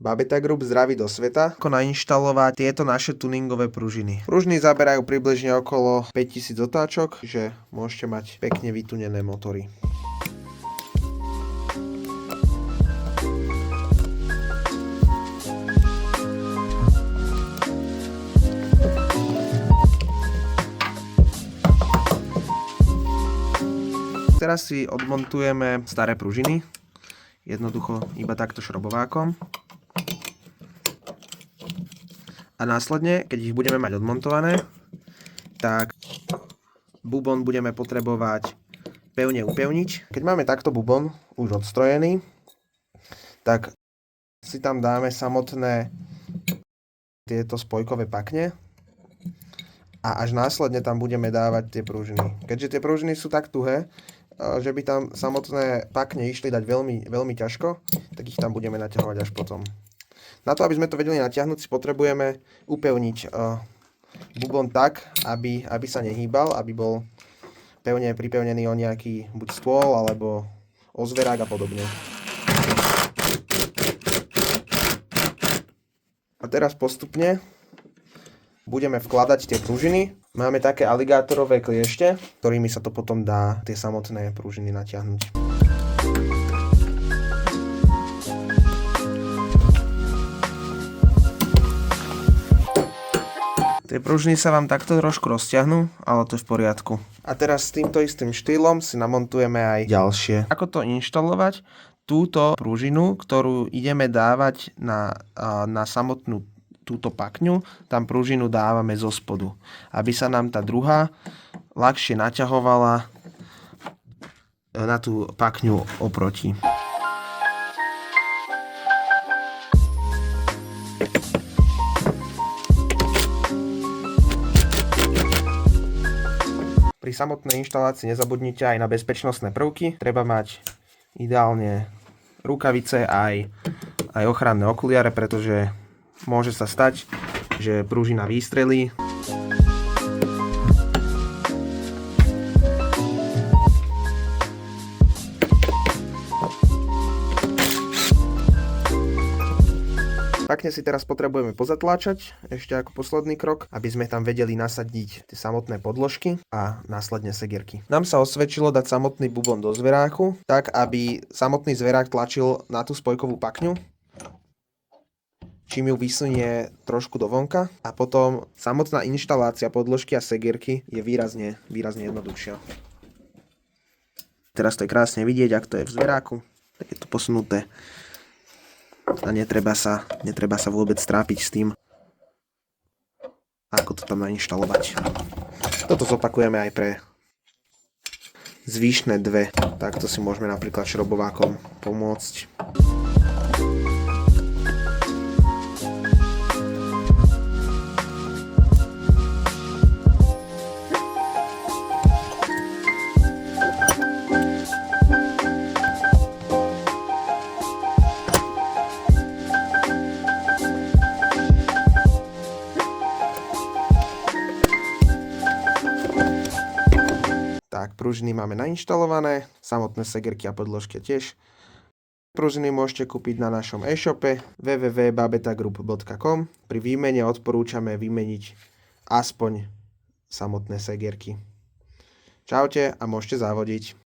Babeta Group zdraví do sveta. Ako nainštalovať tieto naše tuningové pružiny. Pružiny zaberajú približne okolo 5000 otáčok, že môžete mať pekne vytunené motory. Teraz si odmontujeme staré pružiny. Jednoducho iba takto šrobovákom. A následne, keď ich budeme mať odmontované, tak bubon budeme potrebovať pevne upevniť. Keď máme takto bubon už odstrojený, tak si tam dáme samotné tieto spojkové pakne a až následne tam budeme dávať tie pružiny. Keďže tie pružiny sú tak tuhé, že by tam samotné pakne išli dať veľmi, veľmi ťažko, tak ich tam budeme naťahovať až potom. Na to, aby sme to vedeli natiahnuť, si potrebujeme upevniť bubon tak, aby sa nehýbal, aby bol pevne pripevnený o nejaký buď stôl, alebo o zverák a podobne. A teraz postupne budeme vkladať tie pružiny. Máme také aligátorové kliešte, ktorými sa to potom dá tie samotné pružiny natiahnuť. Tie pružiny sa vám takto trošku rozťahnú, ale to je v poriadku. A teraz s týmto istým štýlom si namontujeme aj ďalšie. Ako to inštalovať? Túto pružinu, ktorú ideme dávať na samotnú túto pakňu, tam pružinu dávame zo spodu, aby sa nám tá druhá ľahšie naťahovala na tú pakňu oproti. Pri samotnej inštalácii nezabudnite aj na bezpečnostné prvky. Treba mať ideálne rukavice aj ochranné okuliare, pretože môže sa stať, že pružina vystrelí. Pakne si teraz potrebujeme pozatláčať, ešte ako posledný krok, aby sme tam vedeli nasadiť tie samotné podložky a následne segierky. Nám sa osvedčilo dať samotný bubon do zveráku, tak aby samotný zverák tlačil na tú spojkovú pakňu, čím ju vysunie trošku do vonka a potom samotná inštalácia podložky a segierky je výrazne jednoduchšia. Teraz to je krásne vidieť, ak to je v zveráku, tak je to posunuté a netreba sa vôbec trápiť s tým, ako to tam nainštalovať. Toto zopakujeme aj pre zvyšné dve, takto si môžeme napríklad šrobovákom pomôcť. Tak, pružiny máme nainštalované, samotné segierky a podložky tiež. Pružiny môžete kúpiť na našom e-shope www.babetagroup.com. Pri výmene odporúčame vymeniť aspoň samotné segierky. Čaute a môžete závodiť.